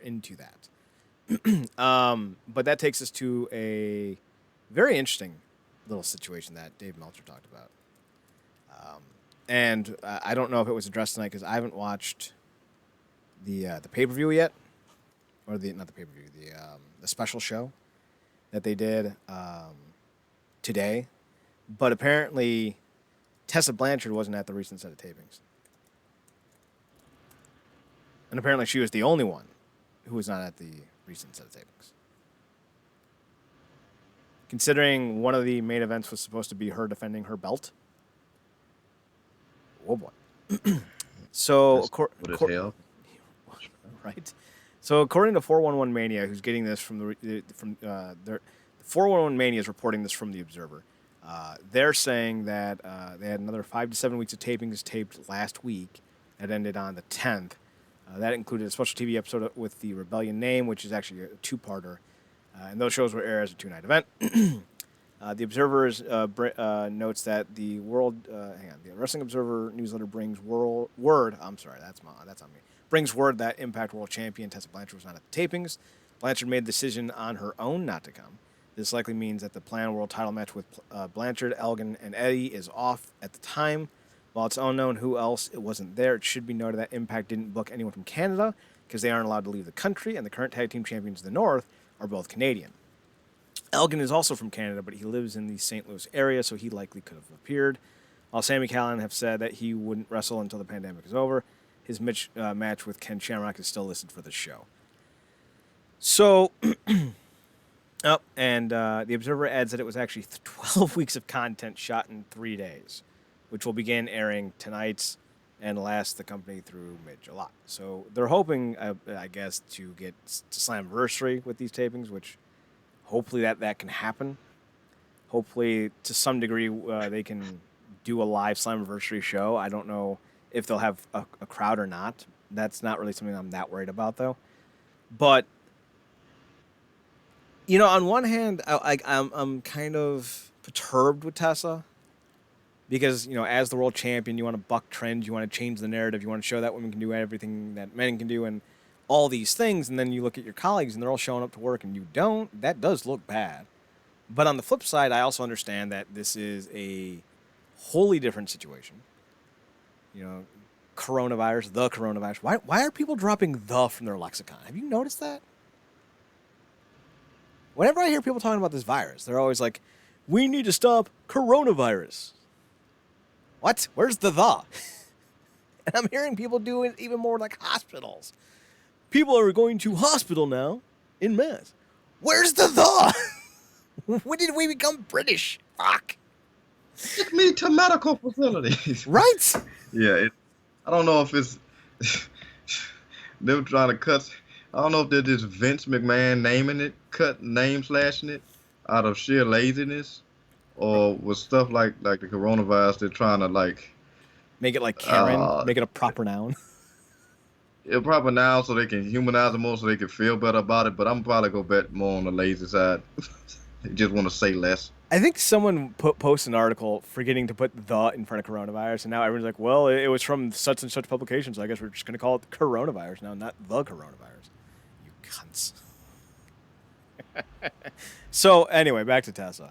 into that. But that takes us to a very interesting little situation that Dave Meltzer talked about. And I don't know if it was addressed tonight because I haven't watched the pay-per-view yet, or not the pay-per-view, the special show that they did today. But apparently, Tessa Blanchard wasn't at the recent set of tapings. And apparently she was the only one who was not at the recent set of tapings. Considering one of the main events was supposed to be her defending her belt. Oh, boy. So, right? So, according to 411 Mania, who's getting this from the 411 Mania is reporting this from the Observer. They're saying that they had another 5 to 7 weeks of tapings taped last week that ended on the 10th. That included a special TV episode with the Rebellion name, which is actually a two-parter. And those shows will air as a two-night event. The Observer notes that the the Wrestling Observer newsletter brings word. I'm sorry, that's on me. Brings word that Impact World Champion Tessa Blanchard was not at the tapings. Blanchard made the decision on her own not to come. This likely means that the planned world title match with Blanchard, Elgin, and Eddie is off at the time. While it's unknown who else it wasn't there, it should be noted that Impact didn't book anyone from Canada because they aren't allowed to leave the country, and the current tag team champions of the North are both Canadian. Elgin is also from Canada, but he lives in the St. Louis area, so he likely could have appeared. While Sami Callihan have said that he wouldn't wrestle until the pandemic is over, his match with Ken Shamrock is still listed for the show. So, the Observer adds that it was actually 12 weeks of content shot in 3 days, which will begin airing tonight and last the company through mid-July. So they're hoping, I guess, to get to Slammiversary with these tapings, which hopefully that can happen. Hopefully, to some degree, they can do a live Slammiversary show. I don't know if they'll have a crowd or not. That's not really something I'm that worried about, though. But, you know, on one hand, I'm kind of perturbed with Tessa. Because, you know, as the world champion, you want to buck trends, you want to change the narrative, you want to show that women can do everything that men can do and all these things, and then you look at your colleagues and they're all showing up to work and you don't. That does look bad. But on the flip side, I also understand that this is a wholly different situation. You know, coronavirus, the coronavirus. Why are people dropping the from their lexicon? Have you noticed that? Whenever I hear people talking about this virus, they're always like, we need to stop coronavirus. What? Where's the? And I'm hearing people do it even more like hospitals. People are going to hospital now in mass. Where's the? When did we become British? Fuck. Take me to medical facilities. Right? Yeah. I don't know if it's them trying to cut. I don't know if they're just Vince McMahon naming it, slashing it out of sheer laziness. Or with stuff like the coronavirus, they're trying to make it like Karen, make it a proper noun. A proper noun so they can humanize it more, so they can feel better about it. But I'm probably gonna bet more on the lazy side. They just want to say less. I think someone posted an article forgetting to put the in front of coronavirus, and now everyone's like, "Well, it was from such and such publications. So I guess we're just gonna call it coronavirus now, not the coronavirus." You cunts. So anyway, back to Tessa.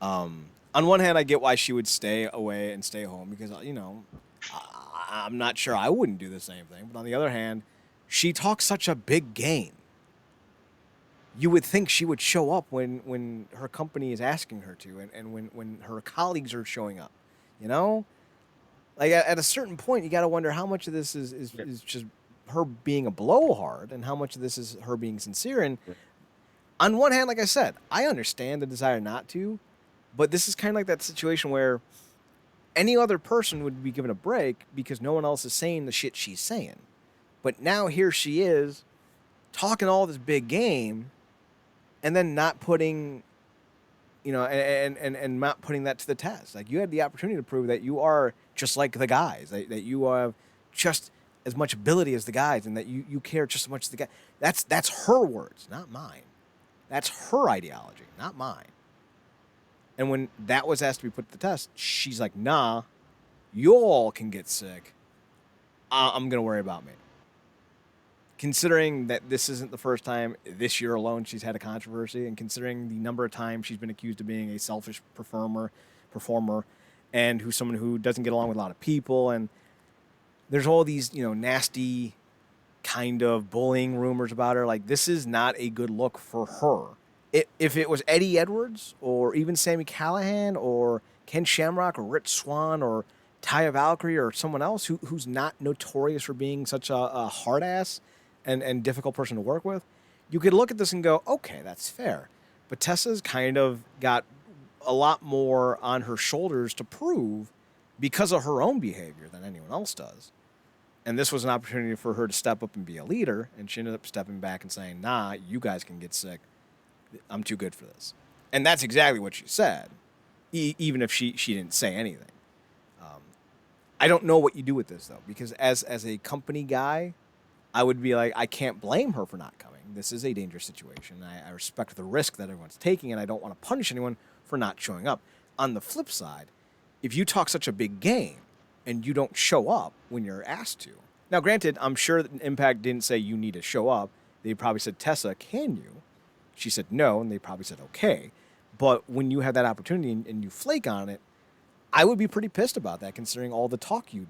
On one hand, I get why she would stay away and stay home because, you know, I'm not sure I wouldn't do the same thing. But on the other hand, she talks such a big game. You would think she would show up when her company is asking her to and when her colleagues are showing up, you know? Like, at a certain point, you got to wonder how much of this is just her being a blowhard and how much of this is her being sincere. And on one hand, like I said, I understand the desire not to. But this is kind of like that situation where any other person would be given a break because no one else is saying the shit she's saying. But now here she is talking all this big game and then not putting, you know, and not putting that to the test. Like, you had the opportunity to prove that you are just like the guys, that you have just as much ability as the guys and that you care just as much as the guys. That's her words, not mine. That's her ideology, not mine. And when that was asked to be put to the test, she's like, nah, you all can get sick. I'm going to worry about me. considering that this isn't the first time this year alone she's had a controversy, and considering the number of times she's been accused of being a selfish performer, and who's someone who doesn't get along with a lot of people, and there's all these nasty kind of bullying rumors about her. Like, this is not a good look for her. If it was Eddie Edwards or even Sami Callihan or Ken Shamrock or Rich Swann or Taya Valkyrie or someone else who's not notorious for being such a hard ass and difficult person to work with, you could look at this and go, okay, that's fair. But Tessa's kind of got a lot more on her shoulders to prove because of her own behavior than anyone else does. And this was an opportunity for her to step up and be a leader, and she ended up stepping back and saying, nah, you guys can get sick. I'm too good for this. And that's exactly what she said, even if she didn't say anything. I don't know what you do with this, though, because as a company guy, I would be like, I can't blame her for not coming. This is a dangerous situation. I respect the risk that everyone's taking, and I don't want to punish anyone for not showing up. On the flip side, if you talk such a big game and you don't show up when you're asked to. Now, granted, I'm sure that Impact didn't say you need to show up. They probably said, Tessa, can you? She said no, and they probably said okay. But when you have that opportunity and you flake on it, I would be pretty pissed about that, considering all the talk you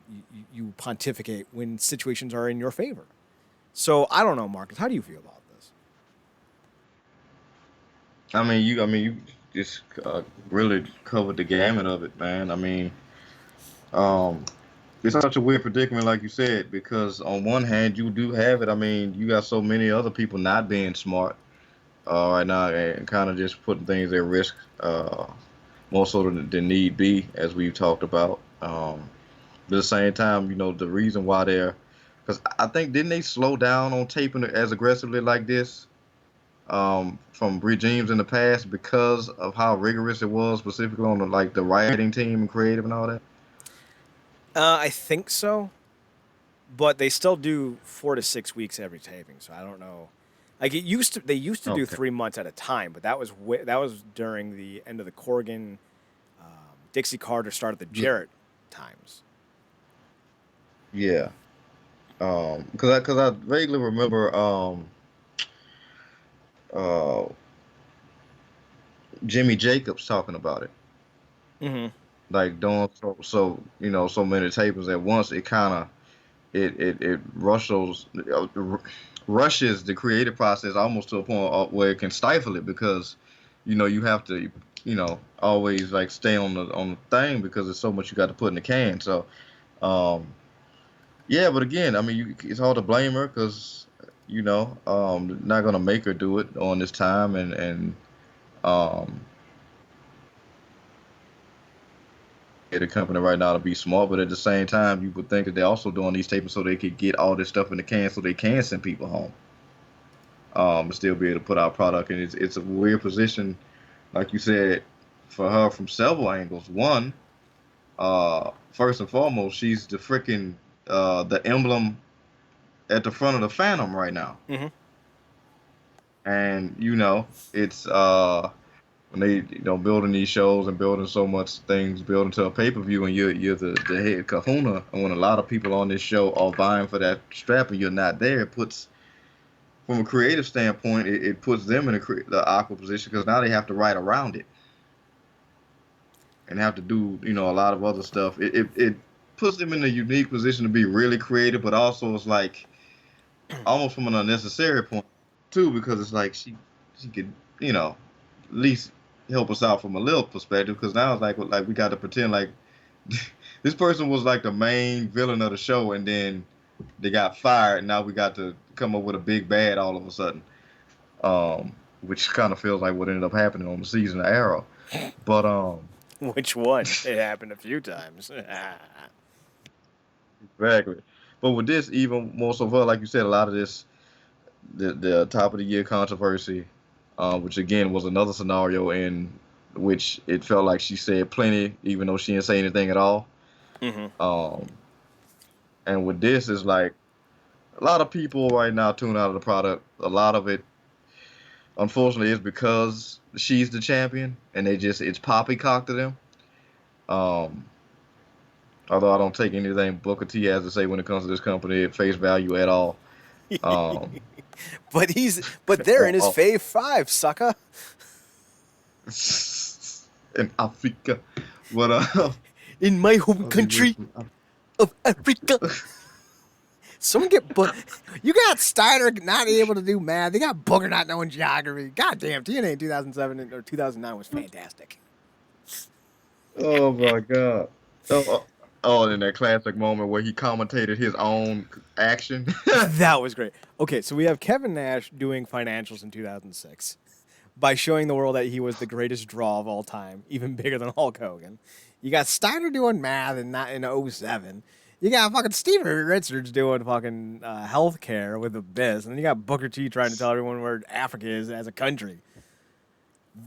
pontificate when situations are in your favor. So I don't know, Marcus. How do you feel about this? You just really covered the gamut of it, man. Um, it's such a weird predicament, like you said, because on one hand, you do have it. I mean, you got so many other people not being smart right now and kind of just putting things at risk, more so than need be, as we've talked about. But at the same time, the reason why because I think didn't they slow down on taping it as aggressively like this from regimes in the past because of how rigorous it was, specifically on the writing team and creative and all that? I think so, but they still do 4 to 6 weeks every taping, so I don't know. Like they used to do Okay. 3 months at a time, but that was during the end of the Corgan, Dixie Carter, start of the Jarrett times. Yeah. Because I vaguely remember uh, Jimmy Jacobs talking about it, Mm-hmm. like doing so many tapings at once. It kind of it rushes the creative process almost to a point where it can stifle it because you have to always like stay on the thing because there's so much you got to put in the can. So um, yeah, but again, it's hard to blame her because not gonna make her do it on this time and um, get a company right now to be smart, but at the same time, you would think that they're also doing these tapings so they could get all this stuff in the can so they can send people home, and still be able to put out product. And it's a weird position, like you said, for her from several angles. One, first and foremost, she's the freaking the emblem at the front of the Phantom right now, Mm-hmm. and it's when they building these shows and building so much things, building to a pay-per-view, and you're the head kahuna, and when a lot of people on this show are vying for that strap and you're not there, it puts, from a creative standpoint, it puts them in the awkward position because now they have to write around it and have to do a lot of other stuff. It puts them in a unique position to be really creative, but also it's like almost from an unnecessary point too, because it's like she could at least help us out from a little perspective, because now it's like we got to pretend like this person was like the main villain of the show and then they got fired and now we got to come up with a big bad all of a sudden, which kind of feels like what ended up happening on the season of Arrow. But Which one? It happened a few times. exactly. But with this, even more so for, like you said, a lot of this, the top of the year controversy, which again was another scenario in which it felt like she said plenty, even though she didn't say anything at all. Mm-hmm. Um, and with this, is like a lot of people right now tune out of the product. A lot of it, unfortunately, is because she's the champion, and it's poppycock to them. Um, Although I don't take anything Booker T has to say when it comes to this company at face value at all. But they're in his fave 5, sucker. In Africa, but In my home country of Africa. Someone you got Steiner not able to do math. They got Booker not knowing geography. God damn, TNA in 2007 or 2009 was fantastic. Oh my god. And that classic moment where he commentated his own action. That was great. Okay, so we have Kevin Nash doing financials in 2006 by showing the world that he was the greatest draw of all time, even bigger than Hulk Hogan. You got Steiner doing math in 07. You got fucking Steven Richards doing fucking healthcare with Abyss, and then you got Booker T trying to tell everyone where Africa is as a country.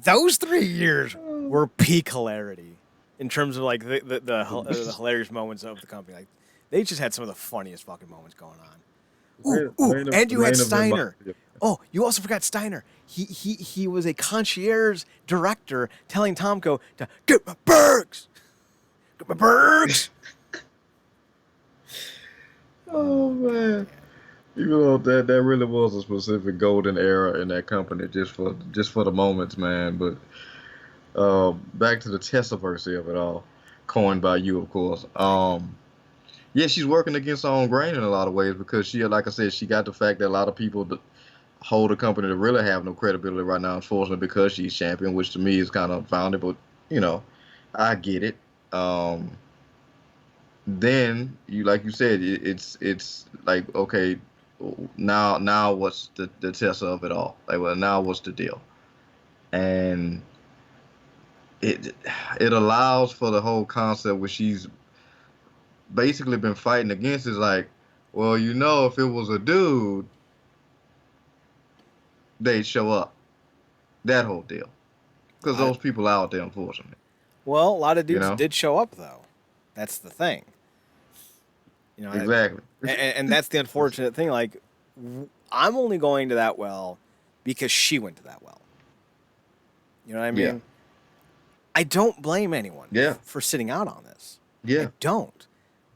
Those 3 years were peak hilarity in terms of like the hilarious moments of the company. Like they just had some of the funniest fucking moments going on. And you had Steiner. Oh, you also forgot Steiner. He was a concierge director telling Tomko to get my burgers. Get my burgers. Oh man. Even though that really was a specific golden era in that company just for the moments, man. But back to the Tessa-versy of it all, coined by you, of course. Yeah, she's working against her own grain in a lot of ways because she, like I said, she got the fact that a lot of people hold the company to really have no credibility right now, unfortunately, because she's champion, which to me is kind of founded, but I get it. Then like you said, it's like, okay, now what's the Tessa of it all? Like, well, now what's the deal? And it allows for the whole concept where she's basically been fighting against is like, well, if it was a dude, they'd show up. That whole deal. Because those people out there, unfortunately. Well, a lot of dudes did show up, though. That's the thing. Exactly. And that's the unfortunate thing. Like, I'm only going to that well because she went to that well. You know what I mean? Yeah. I don't blame anyone for sitting out on this. Yeah. I don't.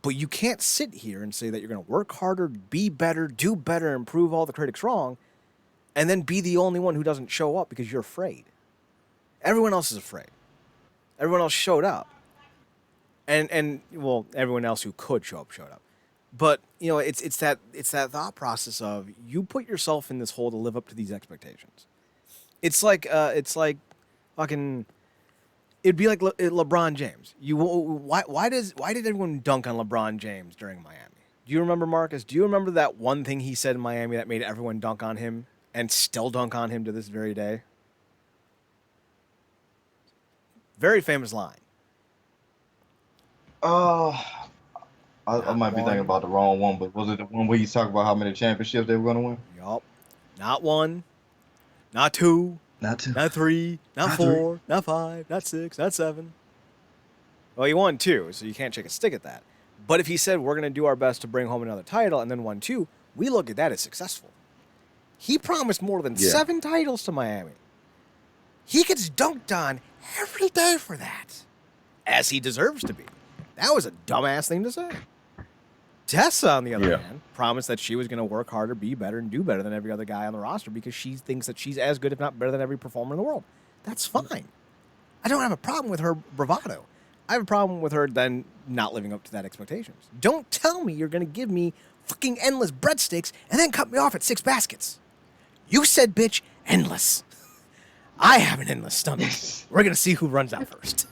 But you can't sit here and say that you're going to work harder, be better, do better, and prove all the critics wrong, and then be the only one who doesn't show up because you're afraid. Everyone else is afraid. Everyone else showed up. And well, everyone else who could show up showed up. But, it's that thought process of you put yourself in this hole to live up to these expectations. It's like fucking, it'd be like LeBron James. Why did everyone dunk on LeBron James during Miami? Do you remember, Marcus? Do you remember that one thing he said in Miami that made everyone dunk on him and still dunk on him to this very day? Very famous line. I might be thinking about the wrong one, but was it the one where he's talking about how many championships they were going to win? Yup. Not 1, not 2, not 3, not 4, not 5, not 6, not 7. Well, he won 2, so you can't shake a stick at that. But if he said we're going to do our best to bring home another title and then won 2, we look at that as successful. He promised more than 7 titles to Miami. He gets dunked on every day for that, as he deserves to be. That was a dumbass thing to say. Tessa, on the other hand, promised that she was going to work harder, be better, and do better than every other guy on the roster because she thinks that she's as good, if not better, than every performer in the world. That's fine. I don't have a problem with her bravado. I have a problem with her then not living up to that expectations. Don't tell me you're going to give me fucking endless breadsticks and then cut me off at 6 baskets. You said, bitch, endless. I have an endless stomach. We're going to see who runs out first.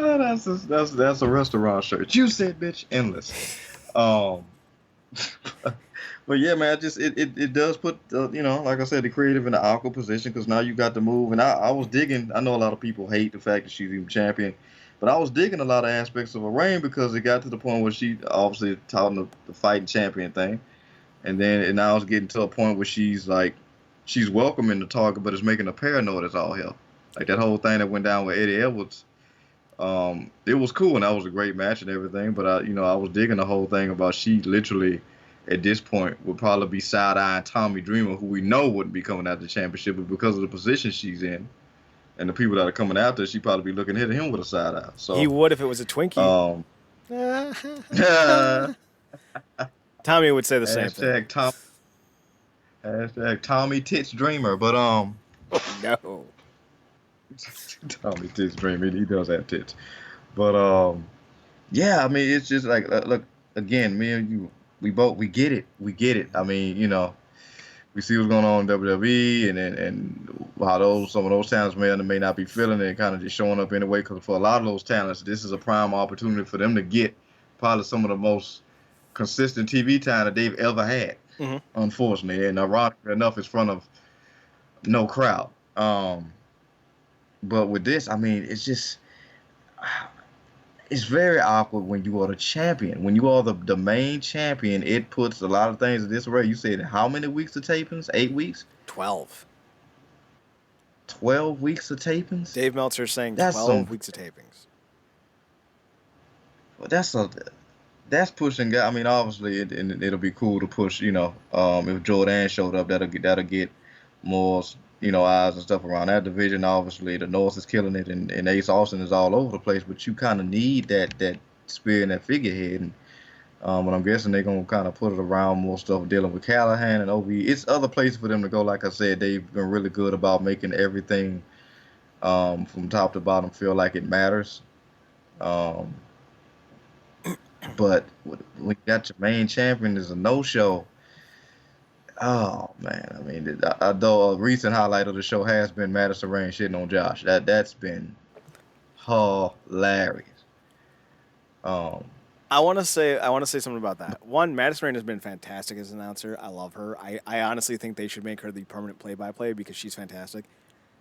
Oh, that's a restaurant shirt. You said, bitch, endless. But yeah, man, it does put like I said, the creative in an awkward position because now you got to move. And I was digging. I know a lot of people hate the fact that she's even champion, but I was digging a lot of aspects of her reign because it got to the point where she obviously taught the fighting champion thing, and now it's getting to a point where she's welcoming the target, but it's making her paranoid as all hell. Like that whole thing that went down with Eddie Edwards. It was cool and that was a great match and everything, but I was digging the whole thing about she literally at this point would probably be side-eyeing Tommy Dreamer, who we know wouldn't be coming out the championship, but because of the position she's in and the people that are coming after, she'd probably be looking at him with a side eye. So he would if it was a Twinkie. Tommy would say the same thing. Hashtag Tommy Tits Dreamer, but No. Tommy Tits Dreamer. He does have tits, but yeah. I mean, it's just like look again. Me and you, we get it. We get it. I mean, we see what's going on in WWE, and how some of those talents may not be feeling it, and kind of just showing up anyway. Because for a lot of those talents, this is a prime opportunity for them to get probably some of the most consistent TV time that they've ever had. Mm-hmm. Unfortunately, and ironically enough, it's in front of no crowd. But with this, I mean, it's very awkward when you are the champion. When you are the main champion, it puts a lot of things in disarray. You said how many weeks of tapings? 8 weeks? 12. 12 weeks of tapings? Dave Meltzer's saying 12 weeks of tapings. Well, that's pushing. I mean, obviously, it'll be cool to push. If Jordan showed up, that'll get more, eyes and stuff around that division. Obviously, the North is killing it, and Ace Austin is all over the place. But you kind of need that spear and that figurehead. And but I'm guessing they're gonna kind of put it around more stuff dealing with Callahan and OV. It's other places for them to go. Like I said, they've been really good about making everything from top to bottom feel like it matters. But when you got your main champion is a no-show, oh man! I mean, though a recent highlight of the show has been Madison Rayne shitting on Josh. That's been hilarious. I want to say something about that. One, Madison Rayne has been fantastic as an announcer. I love her. I honestly think they should make her the permanent play-by-play because she's fantastic.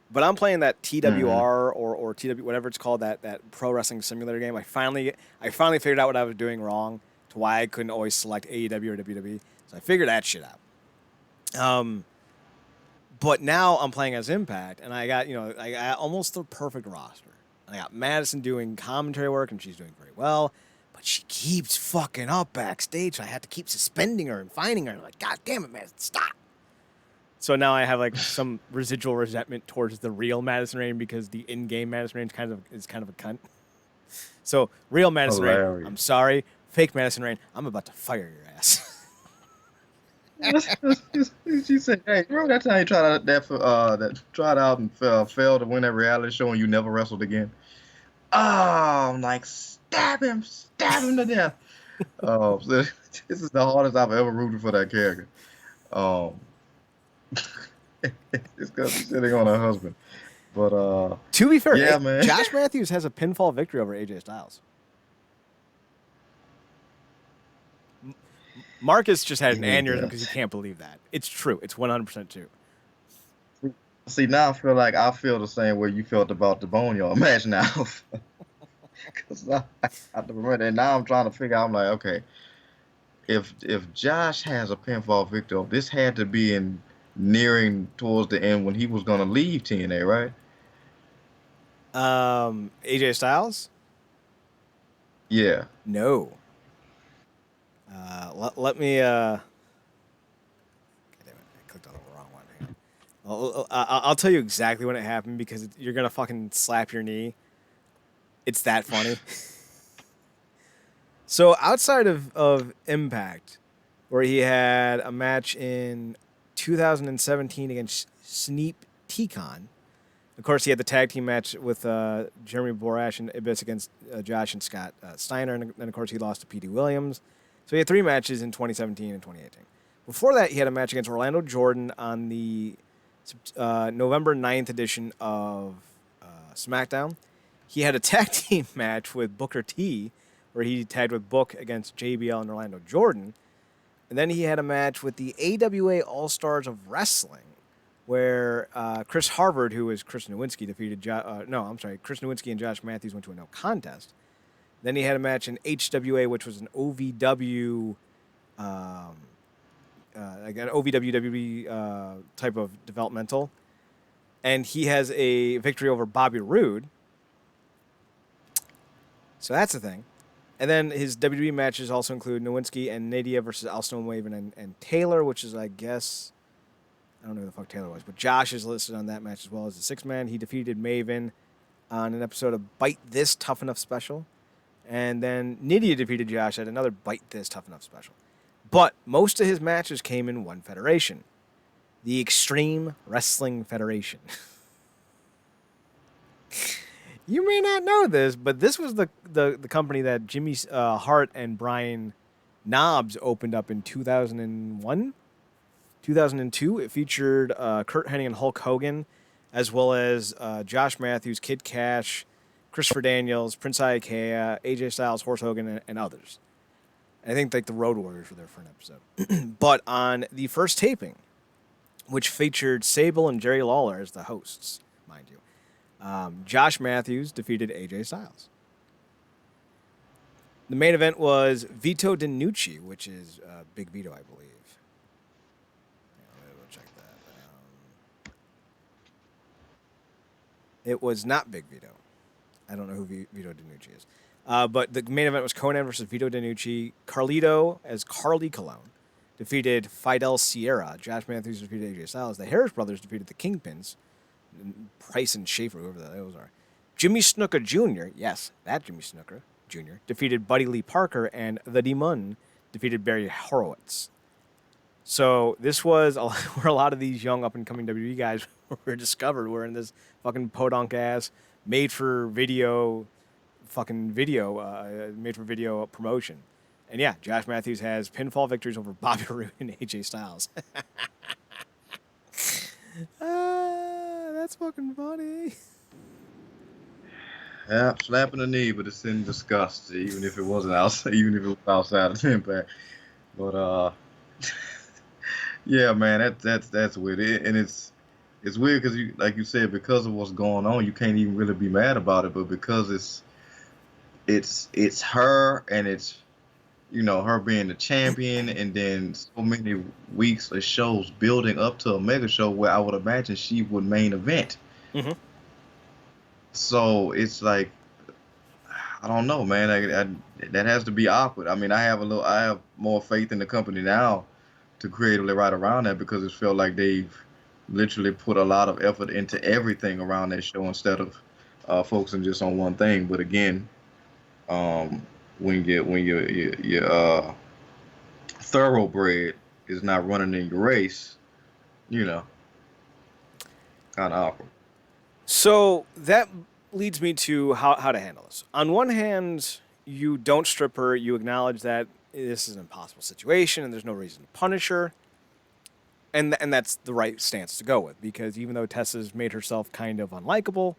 But I'm playing that TWR or TW, whatever it's called, that pro wrestling simulator game. I finally figured out what I was doing wrong to why I couldn't always select AEW or WWE. So I figured that shit out. But now I'm playing as Impact, and I got almost the perfect roster. And I got Madison doing commentary work, and she's doing very well. But she keeps fucking up backstage. So I had to keep suspending her and finding her. I'm like, God damn it, Madison, stop. So now I have like some residual resentment towards the real Madison Rayne because the in-game Madison Rayne is kind of a cunt. So real Madison Rayne, I'm sorry. Fake Madison Rayne, I'm about to fire your ass. She said, "Hey, remember that time you tried out and failed to win that reality show and you never wrestled again?" Oh, I'm like, stab him to death. So this is the hardest I've ever rooted for that character. It's because she's sitting on her husband. But to be fair, yeah, man. Josh Matthews has a pinfall victory over AJ Styles. Marcus just had an aneurysm because he can't believe that. It's true. It's 100% true. See, now I feel the same way you felt about the Boneyard match now. Because I remember, and now I'm trying to figure out, I'm like, okay, if Josh has a pinfall victory, this had to be in nearing towards the end when he was going to leave TNA, right? AJ Styles? Yeah. No. Let me. God damn it! I clicked on the wrong one. I'll tell you exactly when it happened because you're gonna fucking slap your knee. It's that funny. So outside of Impact, where he had a match in 2017 against Sneep T-Con. Of course, he had the tag team match with Jeremy Borash and Ibis against Josh and Scott Steiner, and then of course he lost to P.D. Williams. So he had 3 matches in 2017 and 2018. Before that, he had a match against Orlando Jordan on the November 9th edition of SmackDown. He had a tag team match with Booker T, where he tagged with Book against JBL and Orlando Jordan. And then he had a match with the AWA All-Stars of Wrestling, where Chris Harvard, who was Chris Nowinski, defeated Chris Nowinski and Josh Matthews went to a no contest. Then he had a match in HWA, which was an OVW, like an OVWWE type of developmental. And he has a victory over Bobby Roode. So that's the thing. And then his WWE matches also include Nowinski and Nadia versus Al Stonehaven and Taylor, which is, I guess, I don't know who the fuck Taylor was, but Josh is listed on that match as well as the 6-man. He defeated Maven on an episode of Bite This Tough Enough Special. And then Nydia defeated Josh at another Bite This Tough Enough Special. But most of his matches came in one federation, the Extreme Wrestling Federation. You may not know this, but this was the company that Jimmy Hart and Brian Knobbs opened up in 2001, 2002. It featured Kurt Hennig and Hulk Hogan, as well as Josh Matthews, Kid Cash, Christopher Daniels, Prince Iaukea, AJ Styles, Horse Hogan, and others. I think like the Road Warriors were there for an episode. But on the first taping, which featured Sable and Jerry Lawler as the hosts, mind you, Josh Matthews defeated AJ Styles. The main event was Vito DiNucci, which is Big Vito, I believe. We'll check that. It was not Big Vito. I don't know who Vito DiNucci is. But the main event was Conan versus Vito DiNucci. Carlito as Carly Colon defeated Fidel Sierra. Josh Matthews defeated AJ Styles. The Harris brothers defeated the Kingpins. Price and Schaefer, whoever those are. Jimmy Snuka Jr., yes, that Jimmy Snuka Jr., defeated Buddy Lee Parker, and The Demon defeated Barry Horowitz. So this was where a lot of these young up-and-coming WWE guys were discovered. Were in this fucking podunk-ass, made-for-video promotion. And yeah, Josh Matthews has pinfall victories over Bobby Roode and AJ Styles. That's fucking funny. Yeah, slapping the knee, but it's in disgust, even if it wasn't outside, even if it was outside of Impact. But yeah, man, that's weird, and it's weird because like you said, because of what's going on, you can't even really be mad about it. But because it's her, and it's her being the champion, and then so many weeks of shows building up to a mega show where I would imagine she would main event. Mm-hmm. So it's like, I don't know, man. That has to be awkward. I mean, I have more faith in the company now to creatively write around that, because it felt like they've literally put a lot of effort into everything around that show instead of focusing just on one thing. But again, when your thoroughbred is not running in your race, kind of awkward. So that leads me to how to handle this. On one hand, you don't strip her. You acknowledge that this is an impossible situation and there's no reason to punish her. And that's the right stance to go with, because even though Tessa's made herself kind of unlikable,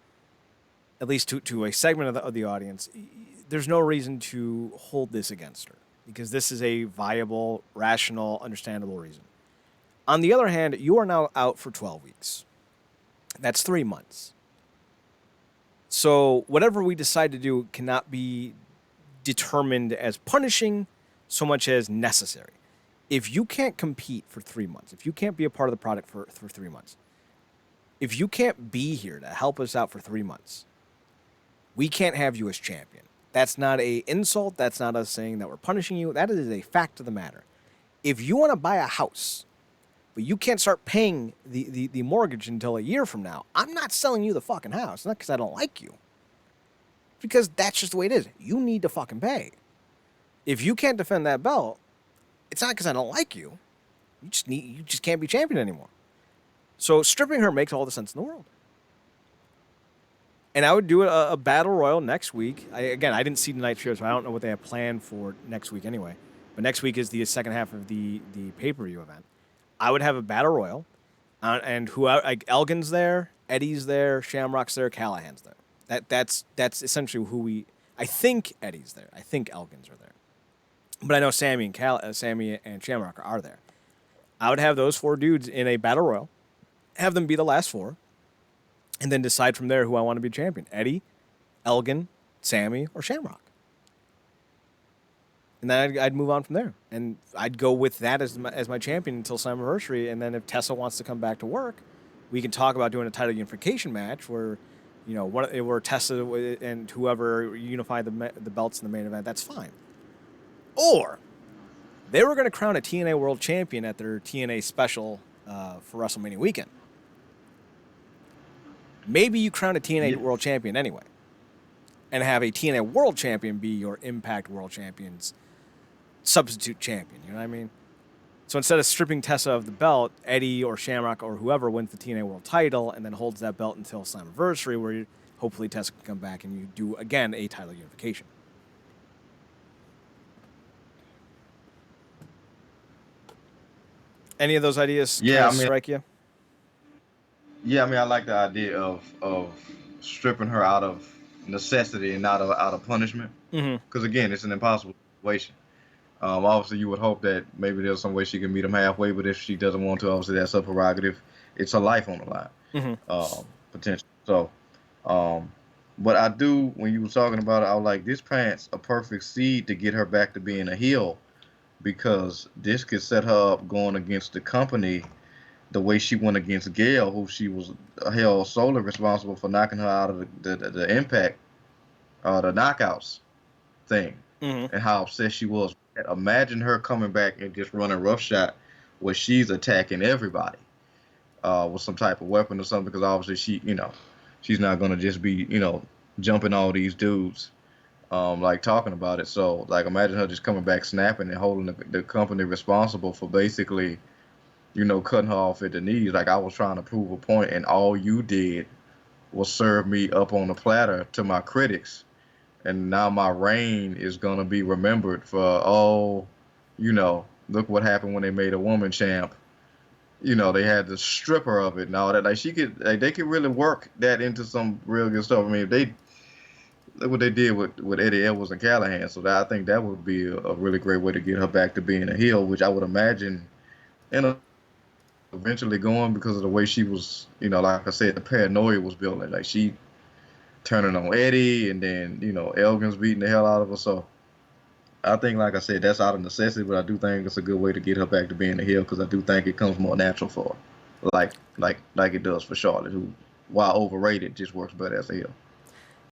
at least to a segment of the audience, there's no reason to hold this against her, because this is a viable, rational, understandable reason. On the other hand, you are now out for 12 weeks. That's 3 months. So whatever we decide to do cannot be determined as punishing so much as necessary. If you can't compete for 3 months, if you can't be a part of the product for 3 months, if you can't be here to help us out for 3 months, we can't have you as champion. That's not an insult. That's not us saying that we're punishing you. That is a fact of the matter. If you want to buy a house, but you can't start paying the mortgage until a year from now, I'm not selling you the fucking house. Not because I don't like you. Because that's just the way it is. You need to fucking pay. If you can't defend that belt, it's not because I don't like you. You just can't be champion anymore. So stripping her makes all the sense in the world. And I would do a battle royal next week. I didn't see tonight's show, so I don't know what they have planned for next week anyway. But next week is the second half of the pay-per-view event. I would have a battle royal, and Elgin's there, Eddie's there, Shamrock's there, Callahan's there. That's essentially who we. I think Eddie's there. I think Elgin's are there. But I know Sammy and Shamrock are there. I would have those 4 dudes in a battle royal, have them be the last 4, and then decide from there who I want to be champion: Eddie, Elgin, Sammy, or Shamrock. And then I'd move on from there, and I'd go with that as my champion until Slammiversary. And then if Tessa wants to come back to work, we can talk about doing a title unification match where, where Tessa and whoever unify the belts in the main event. That's fine. Or they were going to crown a TNA World Champion at their TNA special for WrestleMania weekend. Maybe you crown a TNA World Champion anyway, and have a TNA World Champion be your Impact World Champions substitute champion. You know what I mean? So instead of stripping Tessa of the belt, Eddie or Shamrock or whoever wins the TNA World Title and then holds that belt until Slammiversary, where hopefully Tessa can come back and you do again a title unification. Any of those ideas strike you? Yeah, I mean, I like the idea of stripping her out of necessity and not out of punishment. Because again, it's an impossible situation. Obviously, you would hope that maybe there's some way she can meet him halfway, but if she doesn't want to, obviously that's her prerogative. It's her life on the line, potentially. So, but I do, when you were talking about it, I was like, this plants a perfect seed to get her back to being a heel, because this could set her up going against the company the way she went against Gail, who she was held solely responsible for knocking her out of the Impact, the knockouts thing, and how obsessed she was. Imagine her coming back and just running roughshod where she's attacking everybody with some type of weapon or something, because obviously she's not going to just be, jumping all these dudes, like talking about it. So like, imagine her just coming back snapping and holding the company responsible for basically, cutting her off at the knees. Like, I was trying to prove a point and all you did was serve me up on a platter to my critics. And now my reign is going to be remembered for, look what happened when they made a woman champ. They had to strip her of it and all that. Like, they could really work that into some real good stuff. I mean, look what they did with Eddie Edwards and Callahan. So I think that would be a really great way to get her back to being a heel, which I would imagine eventually going, because of the way she was, like I said, the paranoia was building. Like, she turning on Eddie, and then, Elgin's beating the hell out of her. So I think, like I said, that's out of necessity, but I do think it's a good way to get her back to being a heel, because I do think it comes more natural for her. Like it does for Charlotte, who, while overrated, just works better as a heel.